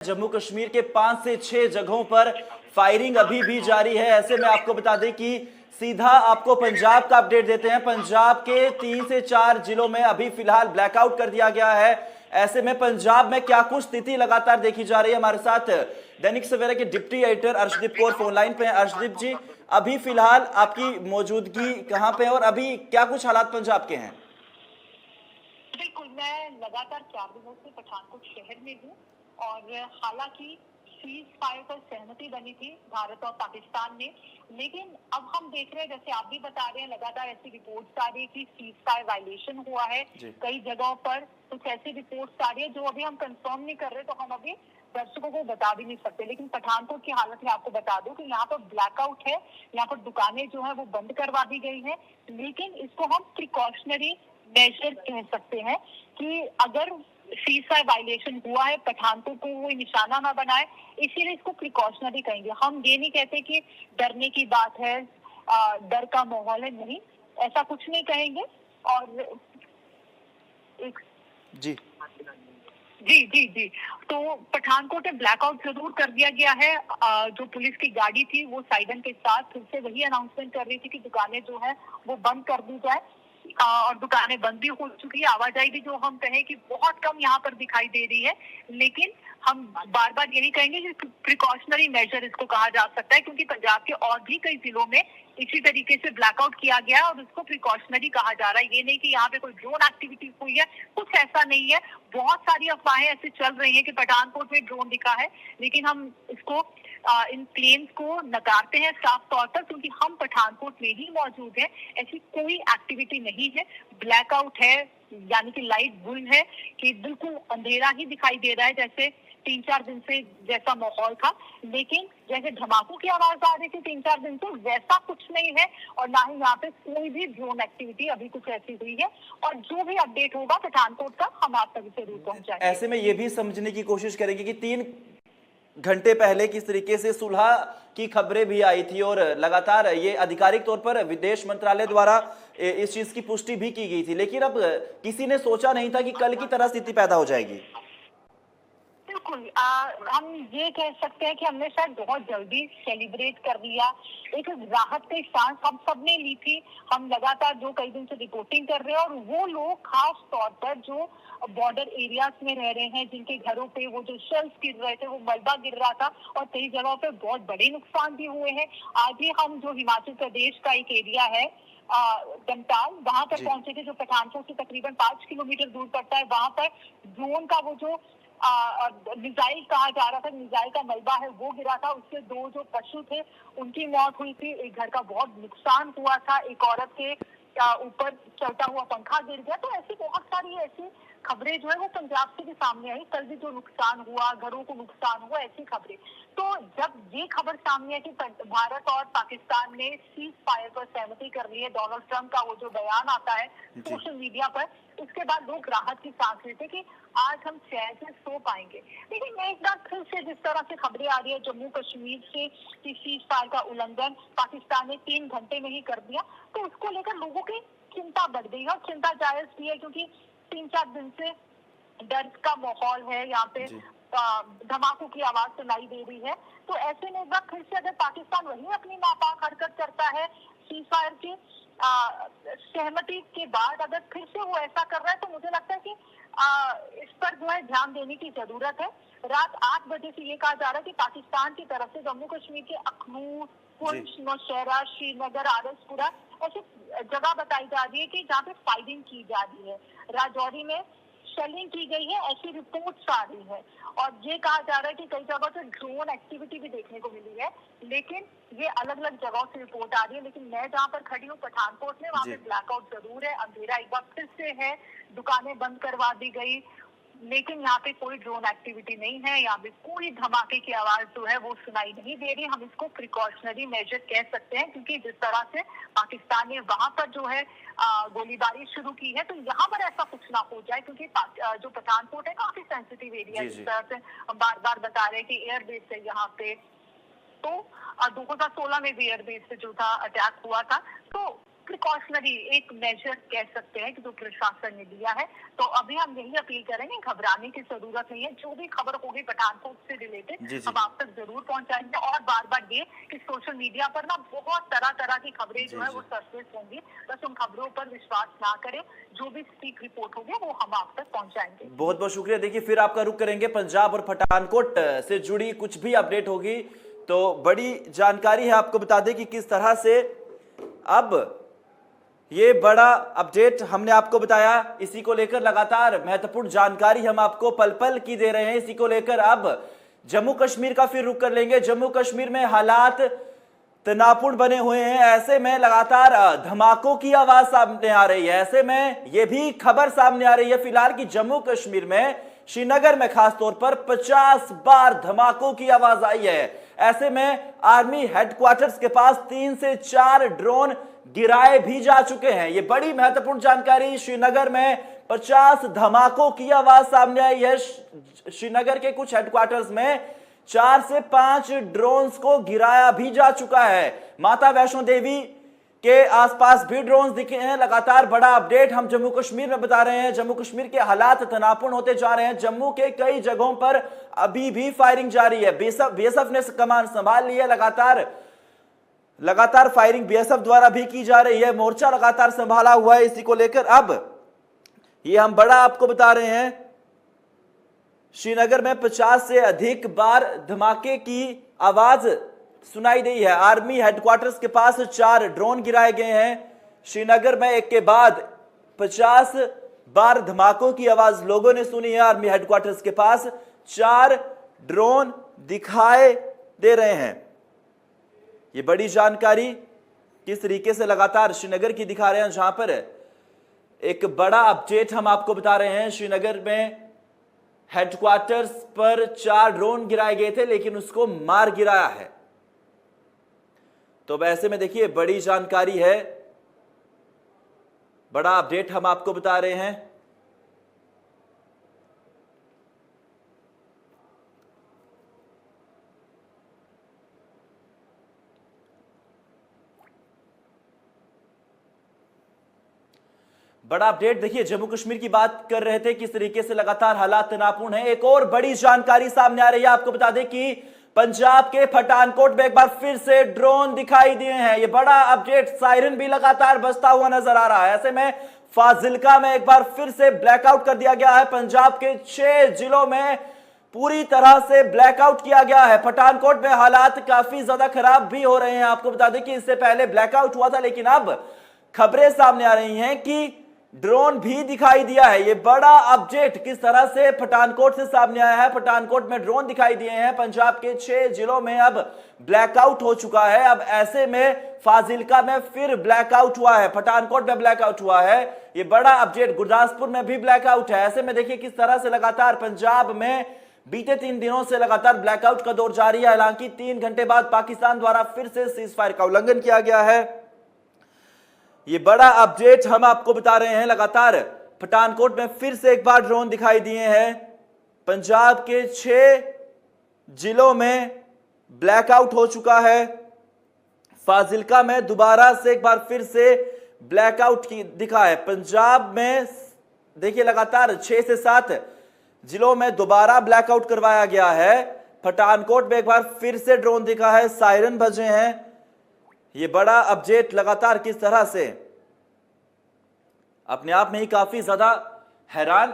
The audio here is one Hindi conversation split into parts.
जम्मू कश्मीर के 5 से 6 जगहों पर फायरिंग अभी भी जारी है। ऐसे में आपको बता दें कि सीधा आपको पंजाब का अपडेट देते हैं। पंजाब के 3 से 4 जिलों में अभी फिलहाल ब्लैकआउट कर दिया गया है। ऐसे में पंजाब में क्या कुछ स्थिति लगातार देखी जा रही है। हमारे साथ दैनिक सवेरा के deputy editor Arshdeep Kaur phone line पे हैं। अर्शदीप जी, अभी फिलहाल आपकी मौजूदगी कहां पे है और अभी क्या कुछ हालात पंजाब के हैं? बिल्कुल, मैं लगातार 4 दिनों से पठानकोट शहर में हूँ और हालांकि सीज फायर पर सहमति बनी थी भारत और पाकिस्तान में, लेकिन अब हम देख रहे हैं, जैसे आप भी बता रहे हैं, लगातार ऐसी रिपोर्ट्स आ रही है कि सीज फायर वायलेशन हुआ है कई जगहों पर। कुछ ऐसी रिपोर्ट्स आ रही है जो अभी हम कंफर्म नहीं कर रहे, तो हम अभी दर्शकों को बता भी नहीं सकते। लेकिन पठानकोट की हालत में आपको बता दूं कि यहाँ पर ब्लैकआउट है, यहाँ पर दुकानें जो है वो बंद करवा दी गई है, लेकिन इसको हम प्रिकॉशनरी मेजर कह सकते हैं कि अगर सीज फायर वायलेशन हुआ है, पठानकोट को वो निशाना ना बनाए, इसीलिए इसको प्रिकॉशनरी कहेंगे। हम ये नहीं कहते कि डरने की बात है, डर का माहौल है, नहीं, ऐसा कुछ नहीं कहेंगे। और एक जी जी जी जी तो पठानकोट में ब्लैकआउट जरूर कर दिया गया है। जो पुलिस की गाड़ी थी वो साइडन के साथ फिर से वही अनाउंसमेंट कर रही थी कि दुकानें जो है वो बंद कर दी जाए, और दुकानें बंद भी हो चुकी है। आवाजाही भी जो हम कहें कि बहुत कम यहाँ पर दिखाई दे रही है, लेकिन हम बार बार यही कहेंगे कि प्रिकॉशनरी मेजर इसको कहा जा सकता है, क्योंकि पंजाब के और भी कई जिलों में इसी तरीके से ब्लैकआउट किया गया और उसको प्रिकॉशनरी कहा जा रहा है। ये नहीं कि यहाँ पे कोई ड्रोन एक्टिविटी हुई है, कुछ ऐसा नहीं है। बहुत सारी अफवाहें ऐसी चल रही हैं कि पठानकोट में ड्रोन दिखा है, लेकिन हम इसको इन क्लेम्स को नकारते हैं साफ तौर पर, क्योंकि हम पठानकोट में ही मौजूद हैं। ऐसी कोई एक्टिविटी नहीं है। ब्लैकआउट है यानी कि लाइट गुल है कि बिल्कुल अंधेरा ही दिखाई दे रहा है, जैसे 3-4 दिन से जैसा माहौल था। लेकिन जैसे धमाकों की आवाज आ रही थी 3-4 दिन से, वैसा कुछ नहीं है, और ना ही यहाँ पे कोई भी ड्रोन एक्टिविटी अभी कुछ ऐसी हुई है। और जो भी अपडेट होगा पठानकोट का, हम आप तक जरूर पहुंचाएंगे। ऐसे में ये भी समझने की कोशिश करेंगे कि 3 घंटे पहले किस तरीके से सुलह की खबरें भी आई थी और लगातार ये आधिकारिक तौर पर विदेश मंत्रालय द्वारा इस चीज की पुष्टि भी की गई थी, लेकिन अब किसी ने सोचा नहीं था कि कल की तरह स्थिति पैदा हो जाएगी। बिल्कुल, हम ये कह सकते हैं कि हमने शायद बहुत जल्दी सेलिब्रेट कर लिया। एक राहत की सांस हम सब ने ली थी। हम लगातार जो कई दिन से रिपोर्टिंग कर रहे हैं, और वो लोग खास तौर पर जो बॉर्डर एरियाज में रह रहे हैं, जिनके घरों पे वो जो शेल्स गिर रहे थे, वो मलबा गिर रहा था, और कई जगहों पे बहुत बड़े नुकसान भी हुए हैं। आज ही हम जो हिमाचल प्रदेश का एक एरिया है डमटाल, वहां पर पहुंचे थे, जो पठानकोट से तकरीबन 5 किलोमीटर दूर पड़ता है। वहां पर ड्रोन का वो जो मिसाइल कहा जा रहा था, मिसाइल का मलबा है, वो गिरा था। उससे 2 जो पशु थे उनकी मौत हुई थी। एक घर का बहुत नुकसान हुआ था। एक औरत के ऊपर चलता हुआ पंखा गिर गया। तो ऐसी बहुत सारी ऐसी खबरें जो है वो पंजाब से भी सामने आई। कल भी जो नुकसान हुआ, घरों को नुकसान हुआ, ऐसी खबरें। तो जब ये खबर सामने है कि भारत और पाकिस्तान ने सीज फायर पर सहमति कर ली है, डोनाल्ड ट्रंप का वो जो बयान आता है सोशल मीडिया पर, उसके बाद लोग राहत की सांस लेते कि आज हम चैन से सो पाएंगे। लेकिन मैं एक बार फिर से, जिस तरह से खबरें आ रही है जम्मू कश्मीर से कि सीज फायर का उल्लंघन पाकिस्तान ने 3 घंटे में ही कर दिया, तो उसको लेकर लोगों की चिंता बढ़ गई है। और चिंता जायज भी है, क्योंकि 3-4 दिन से डर का माहौल है यहाँ पे, धमाकों की आवाज सुनाई दे रही है। तो ऐसे में एक बार फिर से अगर पाकिस्तान वही अपनी नापाक हरकत करता है, सीज फायर की सहमति के बाद अगर फिर से वो ऐसा कर रहा है, तो मुझे लगता है कि इस पर जो है ध्यान देने की जरूरत है। रात 8 बजे से ये कहा जा रहा है कि पाकिस्तान की तरफ से जम्मू कश्मीर के अखनूर, पुंछ, नौशहरा, श्रीनगर, आरसपुरा ऐसी जगह बताई जा रही है कि जहाँ पे फायरिंग की जा रही है। राजौरी में शेलिंग की गई है, ऐसी रिपोर्ट्स आ रही है। और ये कहा जा रहा है कि कई जगहों से ड्रोन एक्टिविटी भी देखने को मिली है, लेकिन ये अलग अलग जगहों से रिपोर्ट आ रही है। लेकिन मैं जहाँ पर खड़ी हूँ पठानकोट में, वहाँ पे ब्लैकआउट जरूर है, अंधेरा एक बार फिर से है, दुकानें बंद करवा दी गई, लेकिन यहाँ पे कोई ड्रोन एक्टिविटी नहीं है। यहाँ पे कोई धमाके की आवाज जो है वो सुनाई नहीं दे रही। हम इसको प्रिकॉशनरी मेजर कह सकते हैं, क्योंकि जिस तरह से पाकिस्तान ने वहां पर जो है गोलीबारी शुरू की है, तो यहाँ पर ऐसा कुछ ना हो जाए, क्योंकि जो पठानकोट है काफी सेंसिटिव एरिया, जिस तरह से हम बार बार बता रहे हैं कि एयरबेस है यहाँ पे। तो 2016 में भी एयरबेस से जो था अटैक हुआ था। तो प्रिकॉशनरी एक मेजर कह सकते हैं कि जो प्रशासन ने लिया है। तो अभी हम यही अपील करेंगे, घबराने की जरूरत नहीं है। जो भी खबर होगी पठानकोट से रिलेटेड हम आप तक जरूर पहुंचाएंगे। और बार बार ये कि सोशल मीडिया पर ना बहुत तरह तरह की खबरें जो है वो सरफेस होंगी, बस उन खबरों पर विश्वास ना करें। जो भी स्पीक रिपोर्ट होगी वो हम आप तक पहुंचाएंगे। बहुत बहुत शुक्रिया। देखिए फिर आपका रुख करेंगे पंजाब और पठानकोट से जुड़ी कुछ भी अपडेट होगी तो बड़ी जानकारी है। आपको बता दें कि किस तरह से अब ये बड़ा अपडेट हमने आपको बताया, इसी को लेकर लगातार महत्वपूर्ण जानकारी हम आपको पल पल की दे रहे हैं। इसी को लेकर अब जम्मू कश्मीर का फिर रुख कर लेंगे। जम्मू कश्मीर में हालात तनावपूर्ण बने हुए हैं। ऐसे में लगातार धमाकों की आवाज सामने आ रही है। ऐसे में यह भी खबर सामने आ रही है फिलहाल कि जम्मू कश्मीर में श्रीनगर में खासतौर पर 50 बार धमाकों की आवाज आई है। ऐसे में आर्मी हेडक्वार्टर्स के पास 3 से 4 ड्रोन गिराए भी जा चुके हैं। ये बड़ी महत्वपूर्ण जानकारी। श्रीनगर में 50 धमाकों की आवाज सामने आई है। श्रीनगर के कुछ हेडक्वार्टर्स में 4 से 5 ड्रोन्स को गिराया भी जा चुका है। माता वैष्णो देवी के आसपास भी ड्रोन्स दिखे हैं। लगातार बड़ा अपडेट हम जम्मू कश्मीर में बता रहे हैं। जम्मू कश्मीर के हालात तनावपूर्ण होते जा रहे हैं। जम्मू के कई जगहों पर अभी भी फायरिंग जारी है। बीएसएफ ने कमान संभाल ली है। लगातार फायरिंग बीएसएफ द्वारा भी की जा रही है। मोर्चा लगातार संभाला हुआ है। इसी को लेकर अब ये हम बड़ा आपको बता रहे हैं, श्रीनगर में 50 से अधिक बार धमाके की आवाज सुनाई दी है। आर्मी हेडक्वार्टर्स के पास 4 ड्रोन गिराए गए हैं। श्रीनगर में एक के बाद 50 बार धमाकों की आवाज लोगों ने सुनी है। आर्मी हेडक्वार्टर्स के पास 4 ड्रोन दिखाई दे रहे हैं। ये बड़ी जानकारी किस तरीके से लगातार श्रीनगर की दिखा रहे हैं, जहां पर एक बड़ा अपडेट हम आपको बता रहे हैं। श्रीनगर में हेडक्वार्टर्स पर 4 ड्रोन गिराए गए थे लेकिन उसको मार गिराया है। तो ऐसे में देखिए बड़ी जानकारी है, बड़ा अपडेट हम आपको बता रहे हैं। बड़ा अपडेट देखिए, जम्मू कश्मीर की बात कर रहे थे, किस तरीके से लगातार हालात तनावपूर्ण है। एक और बड़ी जानकारी सामने आ रही है। आपको बता दें कि पंजाब के पठानकोट में एक बार फिर से ड्रोन दिखाई दिए हैं। ये बड़ा अपडेट, सायरन भी लगातार बजता हुआ नजर आ रहा है। ऐसे में फाजिल्का में एक बार फिर से ब्लैकआउट कर दिया गया है। पंजाब के 6 जिलों में पूरी तरह से ब्लैकआउट किया गया है। पठानकोट में हालात काफी ज्यादा खराब भी हो रहे हैं। आपको बता दें कि इससे पहले ब्लैकआउट हुआ था लेकिन अब खबरें सामने आ रही हैं कि ड्रोन भी दिखाई दिया है। ये बड़ा अपडेट किस तरह से पठानकोट से सामने आया है। पठानकोट में ड्रोन दिखाई दिए हैं। पंजाब के 6 जिलों में अब ब्लैकआउट हो चुका है। अब ऐसे में फाजिल्का में फिर ब्लैकआउट हुआ है, पठानकोट में ब्लैकआउट हुआ है। ये बड़ा अपडेट, गुरदासपुर में भी ब्लैकआउट है। ऐसे में देखिए किस तरह से लगातार पंजाब में बीते 3 दिनों से लगातार ब्लैकआउट का दौर जारी है। हालांकि 3 घंटे बाद पाकिस्तान द्वारा फिर से सीज फायर का उल्लंघन किया गया है। ये बड़ा अपडेट हम आपको बता रहे हैं। लगातार पठानकोट में फिर से एक बार ड्रोन दिखाई दिए हैं। पंजाब के 6 जिलों में ब्लैकआउट हो चुका है। फाजिल्का में दोबारा से एक बार फिर से ब्लैकआउट की दिखा है। पंजाब में देखिए लगातार 6 से 7 जिलों में दोबारा ब्लैकआउट करवाया गया है। पठानकोट में एक बार फिर से ड्रोन दिखा है, सायरन बजे हैं। ये बड़ा अपडेट लगातार किस तरह से अपने आप में ही काफी ज्यादा हैरान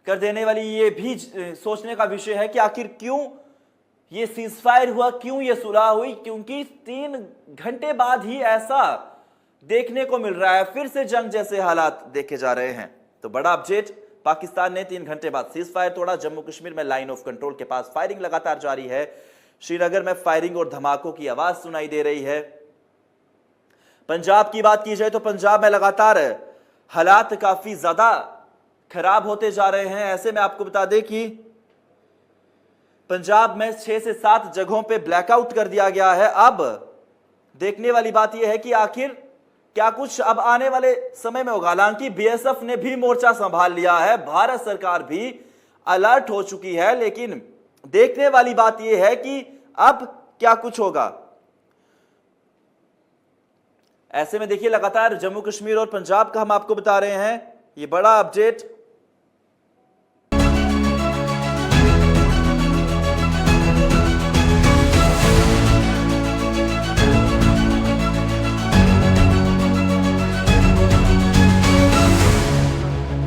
कर देने वाली, ये भी सोचने का विषय है कि आखिर क्यों ये सीजफायर हुआ, क्यों ये सुलह हुई। क्योंकि 3 घंटे बाद ही ऐसा देखने को मिल रहा है, फिर से जंग जैसे हालात देखे जा रहे हैं। तो बड़ा अपडेट, पाकिस्तान ने 3 घंटे बाद सीजफायर तोड़ा। जम्मू कश्मीर में लाइन ऑफ कंट्रोल के पास फायरिंग लगातार जारी है। श्रीनगर में फायरिंग और धमाकों की आवाज सुनाई दे रही है। पंजाब की बात की जाए तो पंजाब में लगातार हालात काफी ज्यादा खराब होते जा रहे हैं। ऐसे में आपको बता दें कि पंजाब में 6 से 7 जगहों पे ब्लैकआउट कर दिया गया है। अब देखने वाली बात यह है कि आखिर क्या कुछ अब आने वाले समय में होगा। हालांकि बीएसएफ ने भी मोर्चा संभाल लिया है, भारत सरकार भी अलर्ट हो चुकी है, लेकिन देखने वाली बात यह है कि अब क्या कुछ होगा। ऐसे में देखिए लगातार जम्मू कश्मीर और पंजाब का हम आपको बता रहे हैं ये बड़ा अपडेट